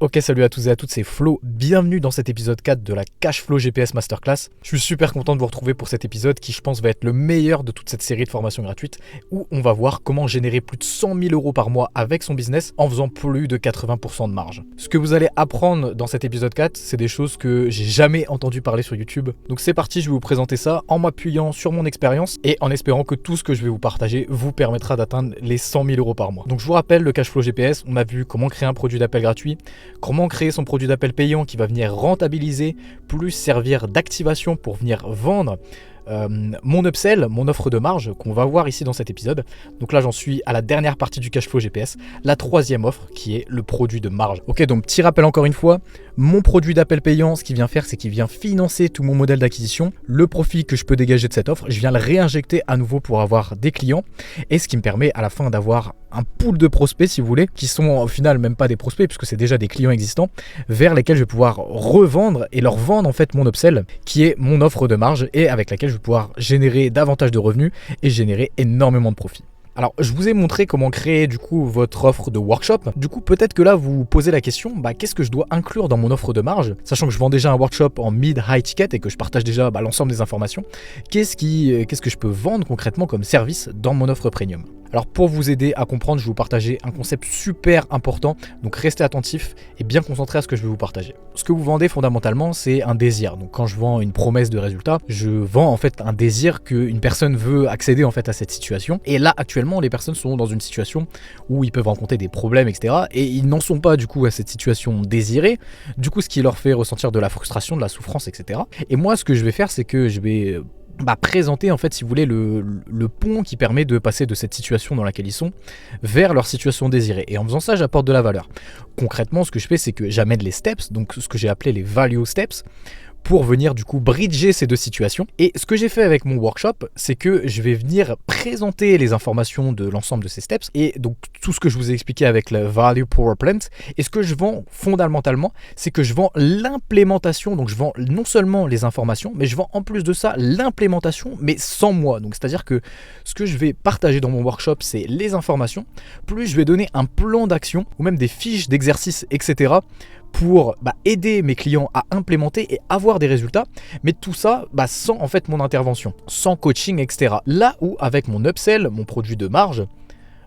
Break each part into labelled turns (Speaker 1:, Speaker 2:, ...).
Speaker 1: Ok, salut à tous et à toutes, c'est Flo. Bienvenue dans cet épisode 4 de la Cashflow GPS Masterclass. Je suis super content de vous retrouver pour cet épisode qui, je pense, va être le meilleur de toute cette série de formations gratuites où on va voir comment générer plus de 100 000 euros par mois avec son business en faisant plus de 80% de marge. Ce que vous allez apprendre dans cet épisode 4, c'est des choses que j'ai jamais entendu parler sur YouTube. Donc c'est parti, je vais vous présenter ça en m'appuyant sur mon expérience et en espérant que tout ce que je vais vous partager vous permettra d'atteindre les 100 000 euros par mois. Donc je vous rappelle, le Cashflow GPS, on a vu comment créer un produit d'appel gratuit, comment créer son produit d'appel payant qui va venir rentabiliser, plus servir d'activation pour venir vendre mon upsell, mon offre de marge qu'on va voir ici dans cet épisode. Donc là j'en suis à la dernière partie du Cashflow GPS, la troisième offre qui est le produit de marge. Ok, donc petit rappel encore une fois, mon produit d'appel payant, ce qu'il vient faire, c'est qu'il vient financer tout mon modèle d'acquisition. Le profit que je peux dégager de cette offre, je viens le réinjecter à nouveau pour avoir des clients et ce qui me permet à la fin d'avoir un pool de prospects, si vous voulez, qui sont au final même pas des prospects puisque c'est déjà des clients existants vers lesquels je vais pouvoir revendre et leur vendre en fait mon upsell qui est mon offre de marge et avec laquelle je vais pouvoir générer davantage de revenus et générer énormément de profit. Alors, je vous ai montré comment créer du coup votre offre de workshop. Du coup, peut-être que là, vous vous posez la question, qu'est-ce que je dois inclure dans mon offre de marge? Sachant que je vends déjà un workshop en mid-high ticket et que je partage déjà l'ensemble des informations. Qu'est-ce que je peux vendre concrètement comme service dans mon offre premium? Alors pour vous aider à comprendre, je vais vous partager un concept super important, donc restez attentifs et bien concentrés à ce que je vais vous partager. Ce que vous vendez fondamentalement, c'est un désir. Donc quand je vends une promesse de résultat, je vends en fait un désir qu'une personne veut accéder en fait à cette situation. Et là actuellement, les personnes sont dans une situation où ils peuvent rencontrer des problèmes, etc. Et ils n'en sont pas du coup à cette situation désirée. Du coup, ce qui leur fait ressentir de la frustration, de la souffrance, etc. Et moi, ce que je vais faire, c'est que je vais présenter en fait, si vous voulez, le pont qui permet de passer de cette situation dans laquelle ils sont vers leur situation désirée. Et en faisant ça, j'apporte de la valeur. Concrètement, ce que je fais, c'est que j'amène les steps, donc ce que j'ai appelé les value steps, pour venir du coup bridger ces deux situations. Et ce que j'ai fait avec mon workshop, c'est que je vais venir présenter les informations de l'ensemble de ces steps et donc tout ce que je vous ai expliqué avec le Value Power Plant. Et ce que je vends fondamentalement, c'est que je vends l'implémentation. Donc je vends non seulement les informations, mais je vends en plus de ça l'implémentation, mais sans moi. Donc c'est-à-dire que ce que je vais partager dans mon workshop, c'est les informations, plus je vais donner un plan d'action ou même des fiches d'exercice, etc. pour aider mes clients à implémenter et avoir des résultats, mais tout ça sans en fait mon intervention, sans coaching, etc. Là où avec mon upsell, mon produit de marge,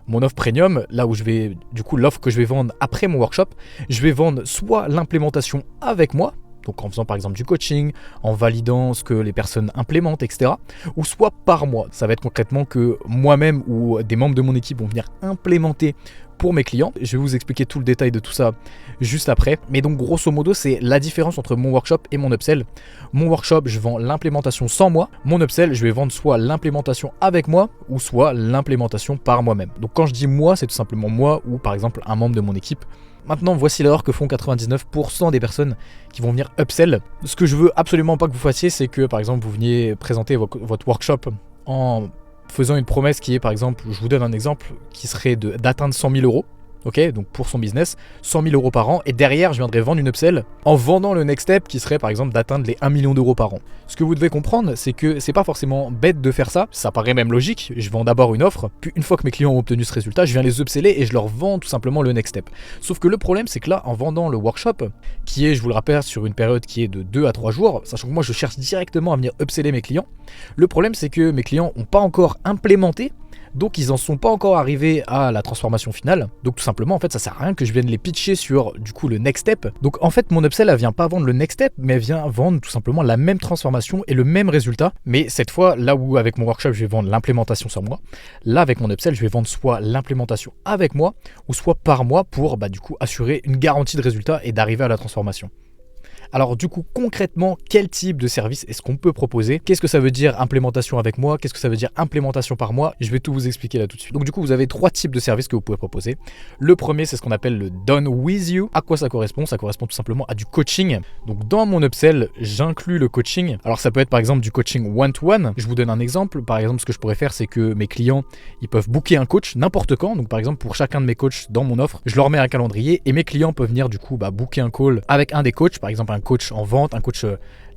Speaker 1: mon offre premium, là où je vais, du coup l'offre que je vais vendre après mon workshop, je vais vendre soit l'implémentation avec moi, donc en faisant par exemple du coaching, en validant ce que les personnes implémentent, etc. Ou soit par mois. Ça va être concrètement que moi-même ou des membres de mon équipe vont venir implémenter pour mes clients. Je vais vous expliquer tout le détail de tout ça juste après. Mais donc grosso modo, c'est la différence entre mon workshop et mon upsell. Mon workshop, je vends l'implémentation sans moi. Mon upsell, je vais vendre soit l'implémentation avec moi ou soit l'implémentation par moi-même. Donc quand je dis moi, c'est tout simplement moi ou par exemple un membre de mon équipe. Maintenant, voici l'erreur que font 99% des personnes qui vont venir upsell. Ce que je veux absolument pas que vous fassiez, c'est que par exemple, vous veniez présenter votre workshop en faisant une promesse qui est, par exemple, je vous donne un exemple, qui serait d'atteindre 100 000 euros. Ok, donc pour son business, 100 000 euros par an. Et derrière, je viendrai vendre une upsell en vendant le next step qui serait par exemple d'atteindre les 1 million d'euros par an. Ce que vous devez comprendre, c'est que c'est pas forcément bête de faire ça. Ça paraît même logique. Je vends d'abord une offre, puis une fois que mes clients ont obtenu ce résultat, je viens les upseller et je leur vends tout simplement le next step. Sauf que le problème, c'est que là, en vendant le workshop, qui est, je vous le rappelle, sur une période qui est de 2 à 3 jours, sachant que moi, je cherche directement à venir upseller mes clients, le problème, c'est que mes clients n'ont pas encore implémenté. Donc ils n'en sont pas encore arrivés à la transformation finale. Donc tout simplement en fait ça sert à rien que je vienne les pitcher sur du coup le next step. Donc en fait mon upsell elle vient pas vendre le next step, mais elle vient vendre tout simplement la même transformation et le même résultat. Mais cette fois là où avec mon workshop je vais vendre l'implémentation sans moi, là avec mon upsell je vais vendre soit l'implémentation avec moi ou soit par moi pour du coup assurer une garantie de résultat et d'arriver à la transformation. Alors du coup, concrètement, quel type de service est-ce qu'on peut proposer? Qu'est-ce que ça veut dire implémentation avec moi? Qu'est-ce que ça veut dire implémentation par moi? Je vais tout vous expliquer là tout de suite. Donc du coup, vous avez 3 types de services que vous pouvez proposer. Le premier, c'est ce qu'on appelle le Done With You. À quoi ça correspond? Ça correspond tout simplement à du coaching. Donc dans mon upsell, j'inclus le coaching. Alors ça peut être par exemple du coaching one-to-one. Je vous donne un exemple. Par exemple, ce que je pourrais faire, c'est que mes clients, ils peuvent booker un coach n'importe quand. Donc par exemple, pour chacun de mes coachs dans mon offre, je leur mets un calendrier et mes clients peuvent venir du coup booker un call avec un des coachs, par exemple un coach en vente, un coach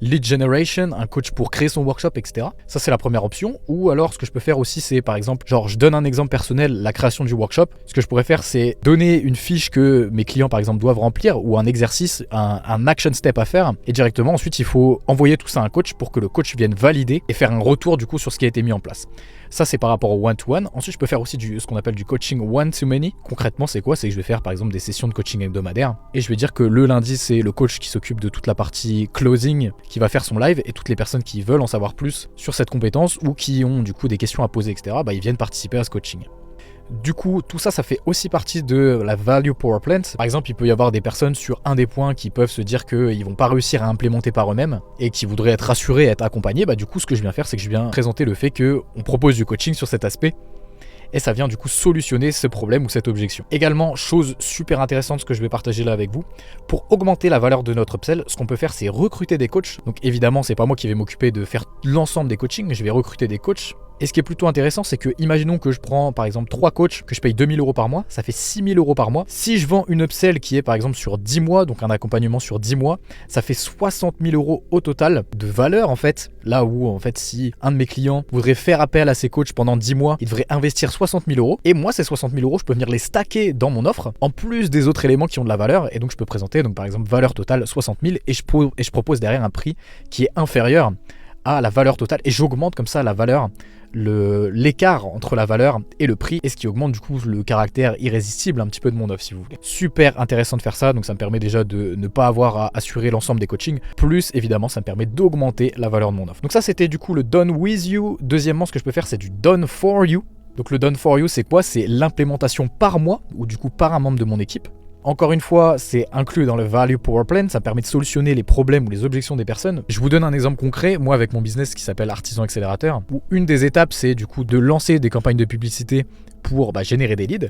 Speaker 1: lead generation, un coach pour créer son workshop, etc. Ça, c'est la première option. Ou alors, ce que je peux faire aussi, c'est par exemple, genre, je donne un exemple personnel, la création du workshop. Ce que je pourrais faire, c'est donner une fiche que mes clients, par exemple, doivent remplir ou un exercice, un action step à faire. Et directement, ensuite, il faut envoyer tout ça à un coach pour que le coach vienne valider et faire un retour, du coup, sur ce qui a été mis en place. Ça, c'est par rapport au one-to-one. Ensuite, je peux faire aussi ce qu'on appelle du coaching one-to-many. Concrètement, c'est quoi? C'est que je vais faire, par exemple, des sessions de coaching hebdomadaires. Et je vais dire que le lundi, c'est le coach qui s'occupe de toute la partie closing, qui va faire son live. Et toutes les personnes qui veulent en savoir plus sur cette compétence ou qui ont, du coup, des questions à poser, etc., ils viennent participer à ce coaching. Du coup, tout ça, ça fait aussi partie de la Value Power Plant. Par exemple, il peut y avoir des personnes sur un des points qui peuvent se dire qu'ils vont pas réussir à implémenter par eux-mêmes et qui voudraient être rassurés, être accompagnés. Du coup, ce que je viens faire, c'est que je viens présenter le fait qu'on propose du coaching sur cet aspect. Et ça vient du coup solutionner ce problème ou cette objection. Également, chose super intéressante, ce que je vais partager là avec vous, pour augmenter la valeur de notre upsell, ce qu'on peut faire, c'est recruter des coachs. Donc évidemment, c'est pas moi qui vais m'occuper de faire l'ensemble des coachings, mais je vais recruter des coachs. Et ce qui est plutôt intéressant, c'est que, imaginons que je prends par exemple 3 coachs, que je paye 2 000 € par mois, ça fait 6 000 € par mois. Si je vends une upsell qui est par exemple sur 10 mois, donc un accompagnement sur 10 mois, ça fait 60 000 € au total de valeur en fait. Là où en fait, si un de mes clients voudrait faire appel à ses coachs pendant 10 mois, il devrait investir 60 000 €. Et moi, ces 60 000 €, je peux venir les stacker dans mon offre, en plus des autres éléments qui ont de la valeur. Et donc, je peux présenter, donc par exemple, valeur totale 60 000 et je propose derrière un prix qui est inférieur à la valeur totale. Et j'augmente comme ça la valeur, l'écart entre la valeur et le prix, et ce qui augmente du coup le caractère irrésistible un petit peu de mon offre, si vous voulez. Super intéressant de faire ça, donc ça me permet déjà de ne pas avoir à assurer l'ensemble des coachings, plus évidemment ça me permet d'augmenter la valeur de mon offre. Donc ça, c'était du coup le done with you. Deuxièmement, ce que je peux faire, c'est du done for you. Donc le done for you, c'est quoi? C'est l'implémentation par mois, ou du coup par un membre de mon équipe. Encore une fois, c'est inclus dans le Value Power Plan, ça permet de solutionner les problèmes ou les objections des personnes. Je vous donne un exemple concret, moi avec mon business qui s'appelle Artisan Accélérateur, où une des étapes, c'est du coup de lancer des campagnes de publicité pour générer des leads.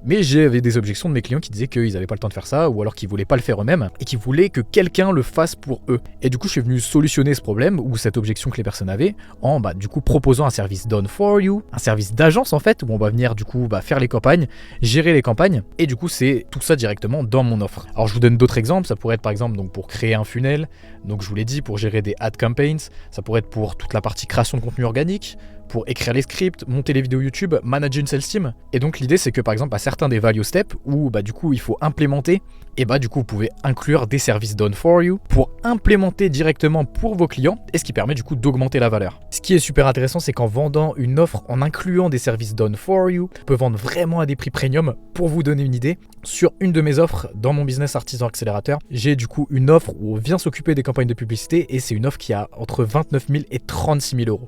Speaker 1: Mais j'avais des objections de mes clients qui disaient qu'ils n'avaient pas le temps de faire ça, ou alors qu'ils voulaient pas le faire eux-mêmes, et qui voulaient que quelqu'un le fasse pour eux. Et du coup, je suis venu solutionner ce problème, ou cette objection que les personnes avaient, en du coup proposant un service done for you, un service d'agence en fait, où on va venir du coup faire les campagnes, gérer les campagnes, et du coup c'est tout ça directement dans mon offre. Alors je vous donne d'autres exemples, ça pourrait être par exemple donc pour créer un funnel, donc je vous l'ai dit, pour gérer des ad campaigns, ça pourrait être pour toute la partie création de contenu organique, pour écrire les scripts, monter les vidéos YouTube, manager une sales team. Et donc l'idée, c'est que par exemple à certains des value steps où du coup il faut implémenter, et du coup vous pouvez inclure des services done for you pour implémenter directement pour vos clients, et ce qui permet du coup d'augmenter la valeur. Ce qui est super intéressant, c'est qu'en vendant une offre en incluant des services done for you, on peut vendre vraiment à des prix premium. Pour vous donner une idée, sur une de mes offres dans mon business Artisan Accélérateur, j'ai du coup une offre où on vient s'occuper des campagnes de publicité, et c'est une offre qui a entre 29 000 et 36 000 €.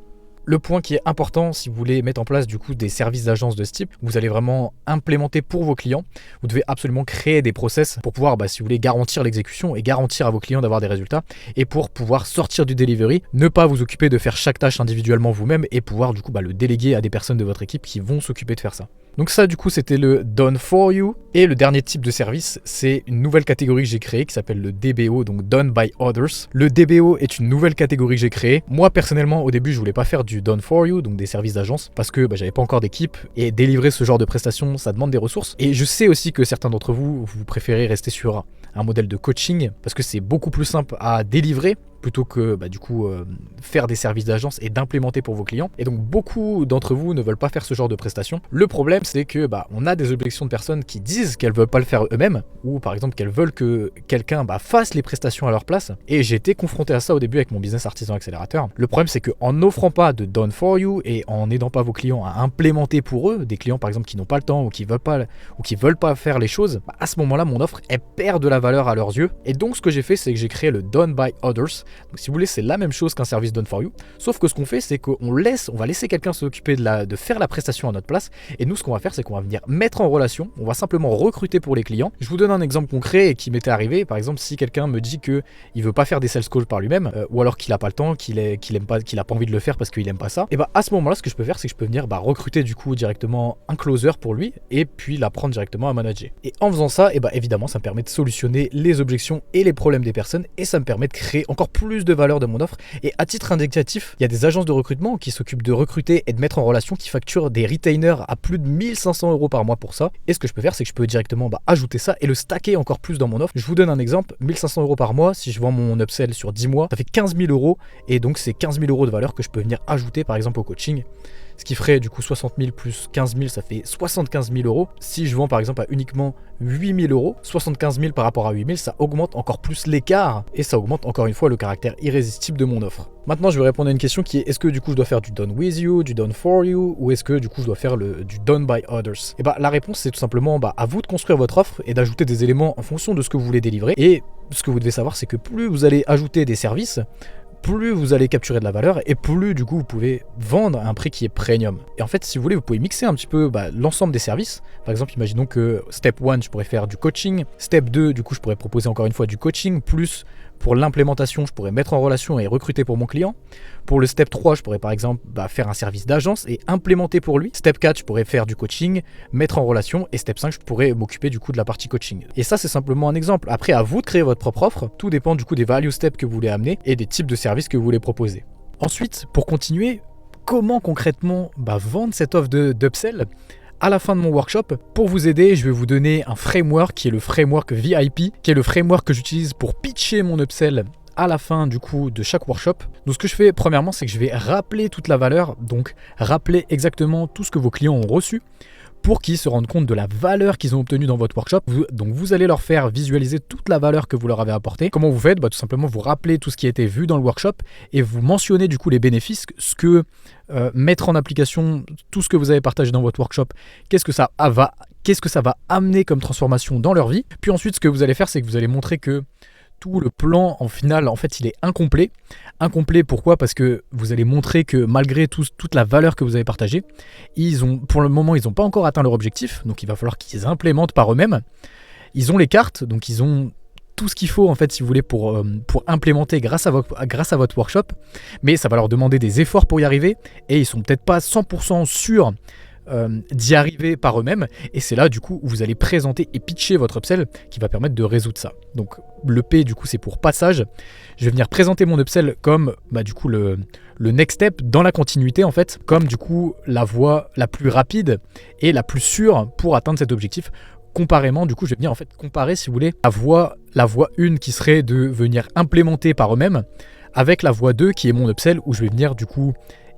Speaker 1: Le point qui est important si vous voulez mettre en place du coup des services d'agence de ce type, vous allez vraiment implémenter pour vos clients, vous devez absolument créer des process pour pouvoir, si vous voulez, garantir l'exécution et garantir à vos clients d'avoir des résultats, et pour pouvoir sortir du delivery, ne pas vous occuper de faire chaque tâche individuellement vous-même et pouvoir du coup le déléguer à des personnes de votre équipe qui vont s'occuper de faire ça. Donc ça du coup c'était le done for you. Et le dernier type de service, c'est une nouvelle catégorie que j'ai créée qui s'appelle le DBO, donc done by others. Le DBO est une nouvelle catégorie que j'ai créée. Moi personnellement au début je voulais pas faire du done for you, donc des services d'agence, parce que j'avais pas encore d'équipe, et délivrer ce genre de prestations ça demande des ressources. Et je sais aussi que certains d'entre vous préférez rester sur un modèle de coaching parce que c'est beaucoup plus simple à délivrer plutôt que faire des services d'agence et d'implémenter pour vos clients. Et donc beaucoup d'entre vous ne veulent pas faire ce genre de prestations. Le problème c'est que on a des objections de personnes qui disent qu'elles veulent pas le faire eux-mêmes, ou par exemple qu'elles veulent que quelqu'un fasse les prestations à leur place. Et j'ai été confronté à ça au début avec mon business Artisan Accélérateur. Le problème c'est qu'en n'offrant pas de done for you et en n'aidant pas vos clients à implémenter pour eux, des clients par exemple qui n'ont pas le temps ou qui veulent pas faire les choses, à ce moment-là mon offre elle perd de la valeur à leurs yeux. Et donc ce que j'ai fait, c'est que j'ai créé le done by others. Donc si vous voulez, c'est la même chose qu'un service done for you, sauf que ce qu'on fait, c'est qu'on va laisser quelqu'un s'occuper de faire la prestation à notre place, et nous ce qu'on va faire, c'est qu'on va venir mettre en relation, on va simplement recruter pour les clients. Je vous donne un exemple concret qui m'était arrivé. Par exemple, si quelqu'un me dit que il veut pas faire des sales calls par lui-même, ou alors qu'il a pas le temps, qu'il a pas envie de le faire parce qu'il aime pas ça, et à ce moment-là, ce que je peux faire, c'est que je peux venir recruter du coup directement un closer pour lui, et puis l'apprendre directement à manager. Et en faisant ça, évidemment, ça me permet de solutionner les objections et les problèmes des personnes, et ça me permet de créer encore plus plus de valeur de mon offre. Et à titre indicatif, il y a des agences de recrutement qui s'occupent de recruter et de mettre en relation, qui facturent des retainers à plus de 1500 € par mois pour ça. Et ce que je peux faire, c'est que je peux directement ajouter ça et le stacker encore plus dans mon offre. Je vous donne un exemple, 1500 € par mois, si je vends mon upsell sur 10 mois, ça fait 15 000 €. Et donc c'est 15 000 € de valeur que je peux venir ajouter par exemple au coaching. Ce qui ferait du coup 60 000 plus 15 000, ça fait 75 000 €. Si je vends par exemple à uniquement 8 000 €, 75 000 par rapport à 8 000, ça augmente encore plus l'écart et ça augmente encore une fois le caractère irrésistible de mon offre. Maintenant, je vais répondre à une question qui est: est-ce que du coup je dois faire du done with you, du done for you, ou est-ce que du coup je dois faire du done by others? Et la réponse c'est tout simplement à vous de construire votre offre et d'ajouter des éléments en fonction de ce que vous voulez délivrer. Et ce que vous devez savoir, c'est que plus vous allez ajouter des services, plus vous allez capturer de la valeur et plus du coup vous pouvez vendre à un prix qui est premium. Et en fait, si vous voulez, vous pouvez mixer un petit peu l'ensemble des services. Par exemple, imaginons que step 1, je pourrais faire du coaching. Step 2, du coup, je pourrais proposer encore une fois du coaching. Plus pour l'implémentation, je pourrais mettre en relation et recruter pour mon client. Pour le step 3, je pourrais par exemple faire un service d'agence et implémenter pour lui. Step 4, je pourrais faire du coaching, mettre en relation. Et step 5, je pourrais m'occuper du coup de la partie coaching. Et ça, c'est simplement un exemple. Après, à vous de créer votre propre offre. Tout dépend du coup des value steps que vous voulez amener et des types de services que vous voulez proposer. Ensuite, pour continuer, comment concrètement vendre cette offre d'upsell? À la fin de mon workshop, pour vous aider, je vais vous donner un framework qui est le framework VIP, qui est le framework que j'utilise pour pitcher mon upsell à la fin du coup de chaque workshop. Donc ce que je fais premièrement, c'est que je vais rappeler toute la valeur, donc rappeler exactement tout ce que vos clients ont reçu pour qu'ils se rendent compte de la valeur qu'ils ont obtenue dans votre workshop. Donc vous allez leur faire visualiser toute la valeur que vous leur avez apportée. Comment vous faites? Tout simplement vous rappelez tout ce qui a été vu dans le workshop et vous mentionnez du coup les bénéfices, ce que mettre en application tout ce que vous avez partagé dans votre workshop, qu'est-ce que ça va amener comme transformation dans leur vie. Puis ensuite, ce que vous allez faire, c'est que vous allez montrer que tout le plan, en final, en fait, il est incomplet. Incomplet, pourquoi? Parce que vous allez montrer que malgré toute la valeur que vous avez partagée, pour le moment, ils n'ont pas encore atteint leur objectif. Donc, il va falloir qu'ils implémentent par eux-mêmes. Ils ont les cartes, donc ils ont tout ce qu'il faut, en fait, si vous voulez, pour implémenter grâce à votre workshop. Mais ça va leur demander des efforts pour y arriver. Et ils ne sont peut-être pas 100% sûrs d'y arriver par eux-mêmes, et c'est là du coup où vous allez présenter et pitcher votre upsell qui va permettre de résoudre ça. Donc le P du coup c'est pour passage. Je vais venir présenter mon upsell comme du coup le next step dans la continuité, en fait, comme du coup la voie la plus rapide et la plus sûre pour atteindre cet objectif. Comparément, du coup, je vais venir en fait comparer, si vous voulez, la voie 1 qui serait de venir implémenter par eux-mêmes avec la voie 2 qui est mon upsell, où je vais venir du coup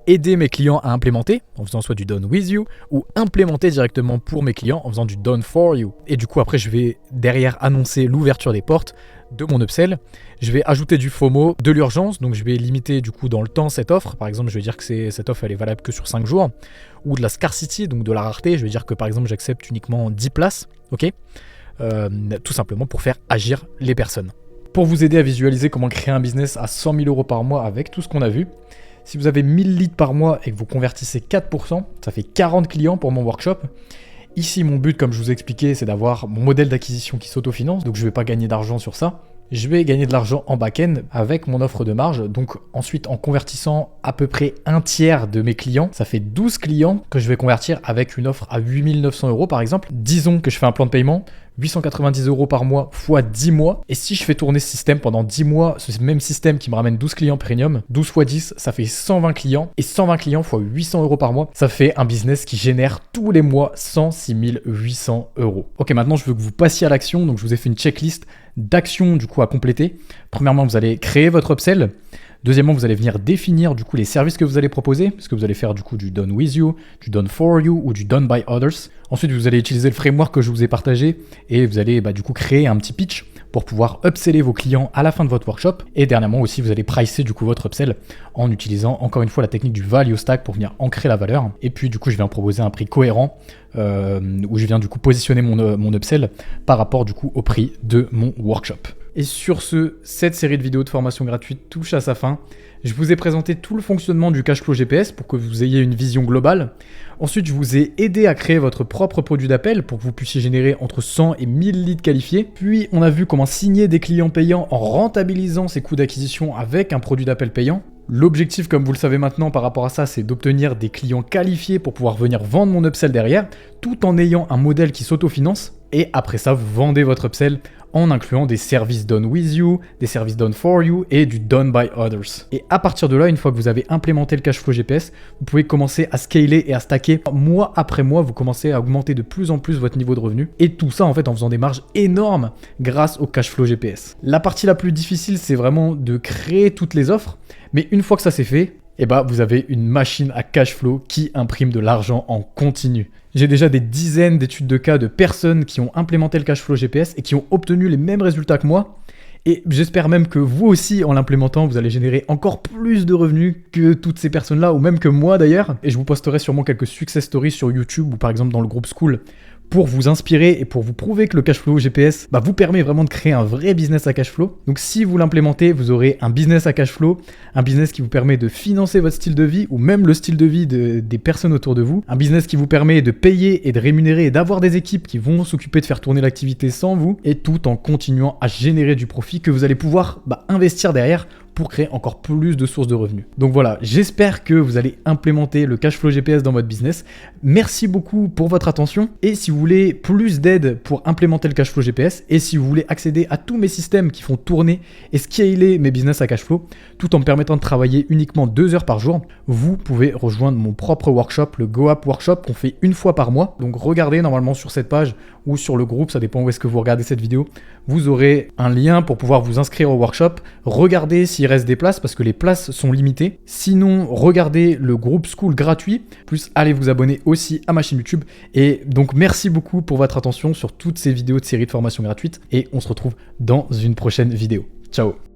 Speaker 1: aider mes clients à implémenter en faisant soit du done with you ou implémenter directement pour mes clients en faisant du done for you. Et du coup après je vais derrière annoncer l'ouverture des portes de mon upsell. Je vais ajouter du FOMO, de l'urgence, donc je vais limiter du coup dans le temps cette offre. Par exemple, je vais dire que cette offre elle est valable que sur 5 jours, ou de la scarcity, donc de la rareté. Je vais dire que par exemple j'accepte uniquement 10 places, ok, tout simplement pour faire agir les personnes. Pour vous aider à visualiser comment créer un business à 100 000 € par mois avec tout ce qu'on a vu, si vous avez 1000 leads par mois et que vous convertissez 4%, ça fait 40 clients pour mon workshop. Ici, mon but, comme je vous ai expliqué, c'est d'avoir mon modèle d'acquisition qui s'autofinance, donc je ne vais pas gagner d'argent sur ça. Je vais gagner de l'argent en back-end avec mon offre de marge. Donc ensuite, en convertissant à peu près un tiers de mes clients, ça fait 12 clients que je vais convertir avec une offre à 8 900 € par exemple. Disons que je fais un plan de paiement, 890 € par mois x 10 mois. Et si je fais tourner ce système pendant 10 mois, ce même système qui me ramène 12 clients premium, 12 x 10, ça fait 120 clients. Et 120 clients x 800 € par mois, ça fait un business qui génère tous les mois 106 800 €. Ok, maintenant je veux que vous passiez à l'action. Donc je vous ai fait une checklist d'actions du coup à compléter. Premièrement, vous allez créer votre upsell. Deuxièmement, vous allez venir définir du coup les services que vous allez proposer. Est-ce que vous allez faire du coup du done with you, du done for you ou du done by others. Ensuite, vous allez utiliser le framework que je vous ai partagé et vous allez du coup créer un petit pitch pour pouvoir upseller vos clients à la fin de votre workshop. Et dernièrement aussi, vous allez pricer du coup votre upsell en utilisant encore une fois la technique du value stack pour venir ancrer la valeur. Et puis du coup, je viens proposer un prix cohérent où je viens du coup positionner mon upsell par rapport du coup au prix de mon workshop. Et sur ce, cette série de vidéos de formation gratuite touche à sa fin. Je vous ai présenté tout le fonctionnement du Cashflow GPS pour que vous ayez une vision globale. Ensuite, je vous ai aidé à créer votre propre produit d'appel pour que vous puissiez générer entre 100 et 1000 leads qualifiés. Puis, on a vu comment signer des clients payants en rentabilisant ses coûts d'acquisition avec un produit d'appel payant. L'objectif, comme vous le savez maintenant par rapport à ça, c'est d'obtenir des clients qualifiés pour pouvoir venir vendre mon upsell derrière, tout en ayant un modèle qui s'autofinance. Et après ça, vous vendez votre upsell en incluant des services done with you, des services done for you et du done by others. Et à partir de là, une fois que vous avez implémenté le Cashflow GPS, vous pouvez commencer à scaler et à stacker. Mois après mois, vous commencez à augmenter de plus en plus votre niveau de revenu. Et tout ça, en fait, en faisant des marges énormes grâce au Cashflow GPS. La partie la plus difficile, c'est vraiment de créer toutes les offres. Mais une fois que ça c'est fait, vous avez une machine à cash flow qui imprime de l'argent en continu. J'ai déjà des dizaines d'études de cas de personnes qui ont implémenté le Cashflow GPS et qui ont obtenu les mêmes résultats que moi. Et j'espère même que vous aussi, en l'implémentant, vous allez générer encore plus de revenus que toutes ces personnes-là, ou même que moi d'ailleurs. Et je vous posterai sûrement quelques success stories sur YouTube ou par exemple dans le groupe School, pour vous inspirer et pour vous prouver que le Cashflow GPS vous permet vraiment de créer un vrai business à cashflow. Donc si vous l'implémentez, vous aurez un business à cashflow, un business qui vous permet de financer votre style de vie ou même le style de vie des personnes autour de vous, un business qui vous permet de payer et de rémunérer et d'avoir des équipes qui vont s'occuper de faire tourner l'activité sans vous, et tout en continuant à générer du profit que vous allez pouvoir investir derrière pour créer encore plus de sources de revenus. Donc voilà, j'espère que vous allez implémenter le Cashflow GPS dans votre business. Merci beaucoup pour votre attention. Et si vous voulez plus d'aide pour implémenter le Cashflow GPS, et si vous voulez accéder à tous mes systèmes qui font tourner et scaler mes business à cashflow, tout en me permettant de travailler uniquement 2 heures par jour, vous pouvez rejoindre mon propre workshop, le GoApp Workshop, qu'on fait une fois par mois. Donc regardez normalement sur cette page ou sur le groupe, ça dépend où est-ce que vous regardez cette vidéo, vous aurez un lien pour pouvoir vous inscrire au workshop. Regardez s'il reste des places parce que les places sont limitées. Sinon, regardez le groupe School gratuit, plus allez vous abonner aussi à ma chaîne YouTube. Et donc merci beaucoup pour votre attention sur toutes ces vidéos de série de formation gratuite et on se retrouve dans une prochaine vidéo. Ciao.